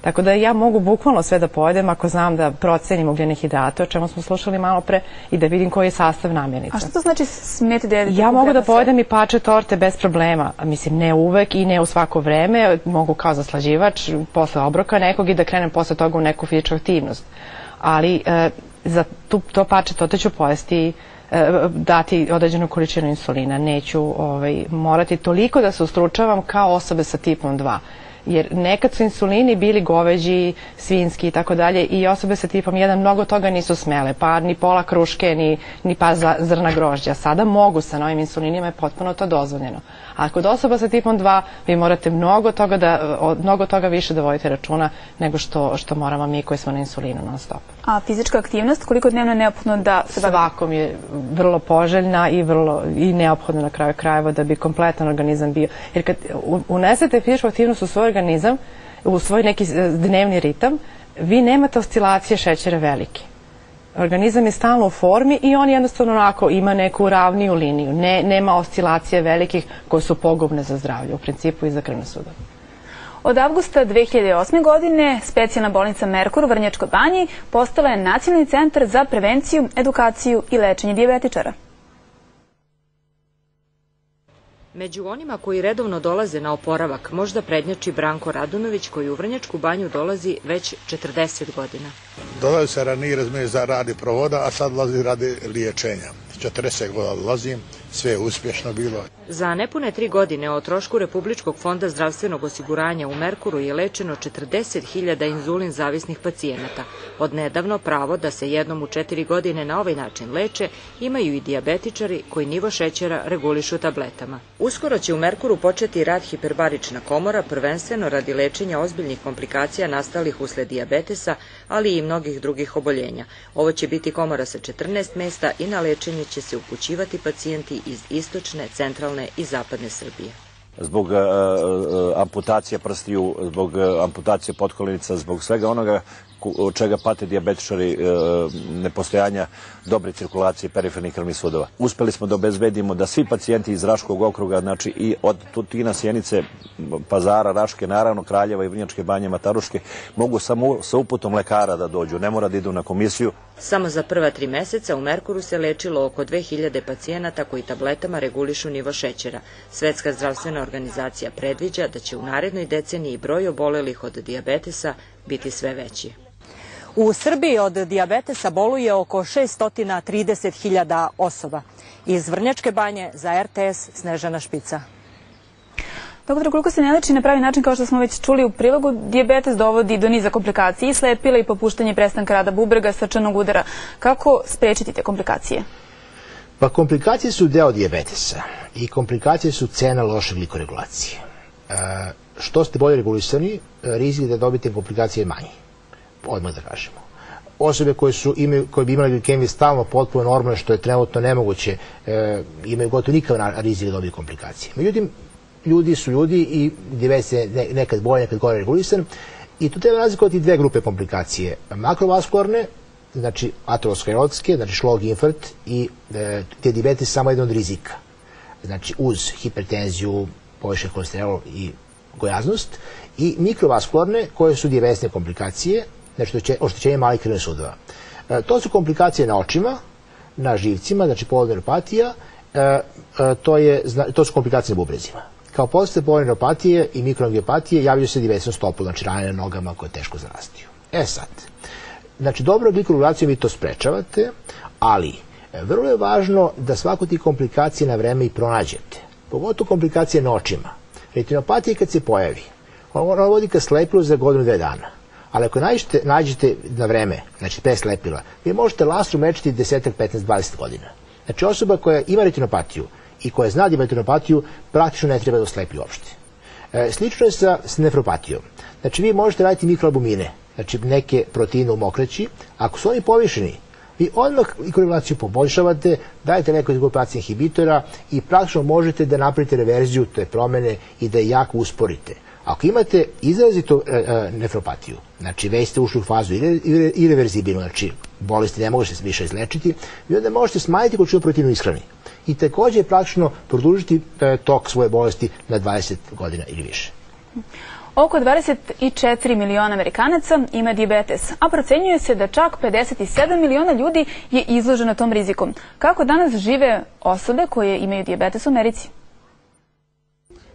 Tako da ja mogu bukvalno sve da pojedem ako znam da procenim ugljene hidrate, o čemu smo slušali malo pre, i da vidim koji je sastav namirnica.
A što to znači smete da jedete?
Ja mogu da pojedem i pače torte bez problema. Mislim, ne uvek i ne u svako vreme. Mogu kao zaslađivač posle obroka nekog i da krenem posle toga u neku fizičku aktivnost. Ali za to pače torte ću pojesti, dati određenu količinu insulina. Neću morati toliko da se ustručavam kao osobe sa tipom 2. Jer nekad su insulini bili goveđi, svinski i tako dalje i osobe sa tipom 1 mnogo toga nisu smele, pa ni pola kruške, ni pa zrna grožđa. Sada mogu, sa novim insulinima je potpuno to dozvoljeno. A kod osoba sa tipom 2 vi morate mnogo toga više da vodite računa nego što moramo mi koji smo na insulinu non stop.
A fizička aktivnost, koliko dnevno je neophodno da se bavi?
Svakom je vrlo poželjna i neophodna na kraju krajeva da bi kompletan organizam bio. Jer kad unesete fizičku aktivnost u svoj organizam, u svoj neki dnevni ritam, vi nemate oscilacije šećera velike. Organizam je stalno u formi i on jednostavno onako ima neku ravniju liniju. Nema oscilacije velikih koje su pogubne za zdravlje, u principu i za krvne sudove.
Od avgusta 2008. godine specijalna bolnica Merkur u Vrnjačkoj Banji postala je Nacionalni centar za prevenciju, edukaciju i lečenje dijabetičara.
Među onima koji redovno dolaze na oporavak možda prednjači Branko Radunović koji u Vrnjačku Banju dolazi već 40 godina.
Dolazi se ranije radi provoda, a sad dolazi radi liječenja. 40 godina dolazim, sve je uspješno bilo.
Za nepune 3 godine o trošku Republičkog fonda zdravstvenog osiguranja u Merkuru je lečeno 40.000 inzulin zavisnih pacijenata. Od nedavno pravo da se jednom u 4 godine na ovaj način leče imaju i dijabetičari koji nivo šećera regulišu tabletama. Uskoro će u Merkuru početi rad hiperbarična komora, prvenstveno radi lečenja ozbiljnih komplikacija nastalih usled dijabetesa, ali i mnogih drugih oboljenja. Ovo će biti komora sa 14 mesta i na lečenje će se upućivati pacijenti iz istočne, centralne i zapadne Srbije.
Zbog amputacije prstiju, zbog amputacije potkolenica, zbog svega onoga od čega pate dijabetičari, nepostojanja dobre cirkulacije perifernih krvnih sudova. Uspeli smo da obezbedimo da svi pacijenti iz Raškog okruga, znači i od Tutina, Sjenice, Pazara, Raške, naravno Kraljeva i Vrnjačke Banje, Mataruške, mogu samo sa uputom lekara da dođu, ne mora da idu na komisiju.
Samo za prva 3 meseca u Merkuru se lečilo oko 2000 pacijenata koji tabletama regulišu nivo šećera. Svetska zdravstvena organizacija predviđa da će u narednoj deceniji broj obolelih od dijabetesa biti sve veći.
U Srbiji od dijabetesa boluje oko 630.000 osoba. Iz Vrnjačke Banje za RTS Snežana Špica.
Doktor, koliko se ne leči na pravi način, kao što smo već čuli u prilogu, dijabetes dovodi do niza komplikacija i slepila i popuštanje prestanka rada bubrega, srčanog udara. Kako sprečiti te komplikacije?
Pa komplikacije su deo dijabetesa i komplikacije su cena loše glikoregulacije. Što ste bolje regulisani, rizik da dobite komplikacije je manji. Odmah da kažemo. Osobe koje bi imali glikemiju stalno potpuno normalne, što je trenutno nemoguće, imaju gotovo nikakav rizik da dobiju komplikacije. Međutim, ljudi su ljudi i dijabetes je nekad bolje, nekad gore regulisan i tu treba razlikovati dve grupe komplikacije. Makrovaskularne, znači aterosklerotske, znači šlog, infarkt i te dijabetes samo jedan od rizika. Znači uz hipertenziju, povišen holesterol i gojaznost, i mikrovaskularne koje su dijabetesne komplikacije, znači oštećenje malih krvnih sudova. To su komplikacije na očima, na živcima, znači poloneuropatija, to su komplikacije na bubrezima. Kao posle poloneuropatije i mikroangiopatije javljaju se dijabetesnom stopu, znači rane na nogama koje teško zarastaju. Sad, znači dobro glikogregulacijom vi to sprečavate, ali vrlo je važno da svaku ti komplikacije na vreme i pronađete. Pogotovo komplikacije na očima. Retinopatija kad se pojavi, ona vodi ka slepilu za godinu, 2 dana. Ali ako nađete na vreme, znači pre slepila, vi možete lastrom lečiti 10, 15, 20 godina. Znači osoba koja ima retinopatiju i koja zna da ima retinopatiju, praktično ne treba da oslepi uopšte. Slično je sa nefropatijom. Znači vi možete raditi mikroalbumine, znači neke proteine u mokraći. Ako su oni povišeni, vi odmah glikogregulaciju poboljšavate, dajete nekoliko grupacija inhibitora i praktično možete da napravite reverziju te promene i da je jako usporite. Ako imate izrazito nefropatiju, znači već ste ušli u fazu irreverzibilnu, znači bolesti ne možete se više izlečiti, vi onda možete smanjiti količinu proteina u ishrani i također praktično produžiti tok svoje bolesti na 20 godina ili više.
Oko 24 miliona Amerikanaca ima dijabetes, a procenjuje se da čak 57 miliona ljudi je izloženo tom rizikom. Kako danas žive osobe koje imaju dijabetes u Americi?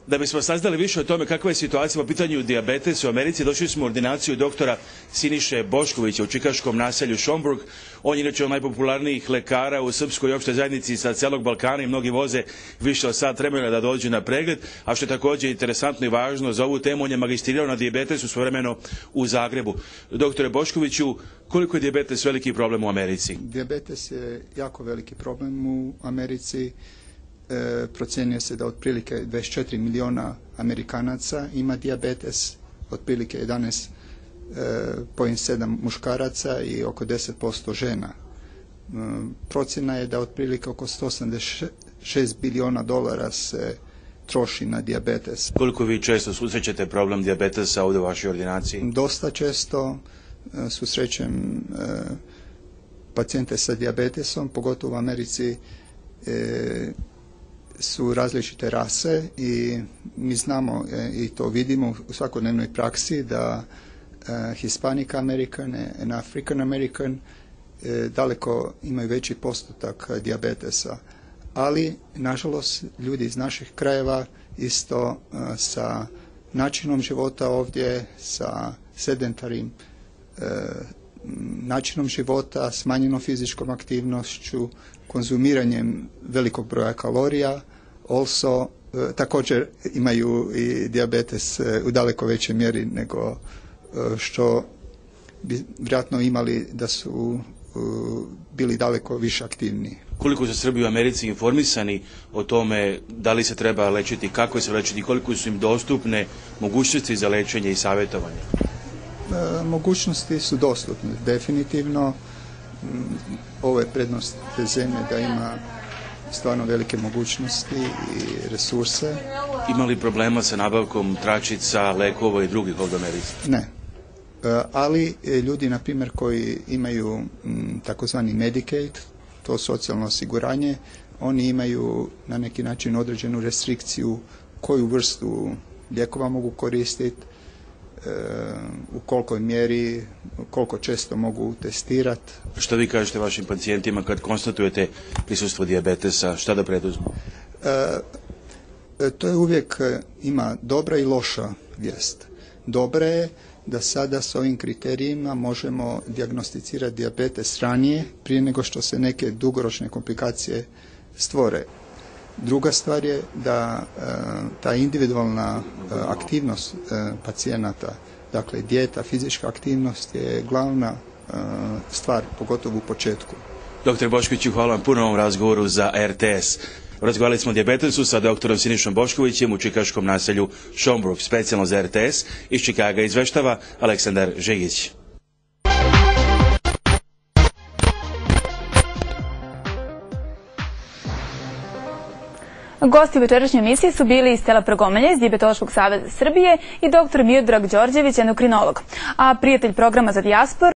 Da bismo saznali više o tome kakva je situacija po pitanju dijabetesa u Americi, došli smo u ordinaciju doktora Siniše Boškovića u čikaškom naselju Schomburg. On je inače od najpopularnijih lekara u srpskoj opštoj zajednici sa celog Balkana i mnogi voze više od sat vremena da dođu na pregled, a što je također interesantno i važno za ovu temu, on je magistrirao na dijabetesu svojevremeno u Zagrebu. Doktore Boškoviću, koliko je dijabetes veliki problem u Americi?
Dijabetes je jako veliki problem u Americi. Procjenjuje se da otprilike 24 miliona Amerikanaca ima dijabetes, otprilike 11,7 muškaraca i oko 10% žena. Procjena je da otprilike oko $186 biliona se troši na dijabetes.
Koliko vi često susrećete problem dijabetesa ovdje u vašoj ordinaciji?
Dosta često susrećem pacijente sa dijabetesom, pogotovo u Americi su različite rase i mi znamo i to vidimo u svakodnevnoj praksi da Hispanic American and African American daleko imaju veći postotak dijabetesa. Ali, nažalost, ljudi iz naših krajeva isto sa načinom života ovdje, sa sedentarnim načinom života, smanjenom fizičkom aktivnošću, konzumiranjem velikog broja kalorija, također imaju i dijabetes u daleko većoj mjeri nego što bi vjerojatno imali da su bili daleko više aktivni.
Koliko su Srbi u Americi informisani o tome da li se treba lečiti, kako se lečiti, koliko su im dostupne mogućnosti za lečenje i savjetovanje?
Mogućnosti su dostupne, definitivno. Ovo je prednost te zemlje da ima stvarno velike mogućnosti i resurse.
Ima li problema sa nabavkom tračica, lekova i drugih ovdje u Americi?
Ne. Ali ljudi, na primjer, koji imaju takozvani Medicaid, to socijalno osiguranje, oni imaju na neki način određenu restrikciju koju vrstu lijekova mogu koristiti, u kolikoj mjeri, koliko često mogu testirati.
Što vi kažete vašim pacijentima kad konstatujete prisustvo dijabetesa, šta da preduzmu?
To je uvijek ima dobra i loša vijest. Dobra je da sada s ovim kriterijima možemo dijagnosticirati dijabetes ranije, prije nego što se neke dugoročne komplikacije stvore. Druga stvar je da ta individualna aktivnost pacijenata, dakle dijeta, fizička aktivnost je glavna stvar, pogotovo u početku.
Dr. Boškoviću, hvala vam puno ovom razgovoru za RTS. Razgovarali smo o dijabetesu sa doktorom Sinišom Boškovićem u čikaškom naselju Schomburg, specijalno za RTS. Iz Čikaga izveštava Aleksandar Žigić.
Gosti večerašnje emisije su bili Stela Pragomelja iz Dijabetološkog saveza Srbije i dr. Miodrag Đorđević, endokrinolog. A prijatelj programa za dijasporu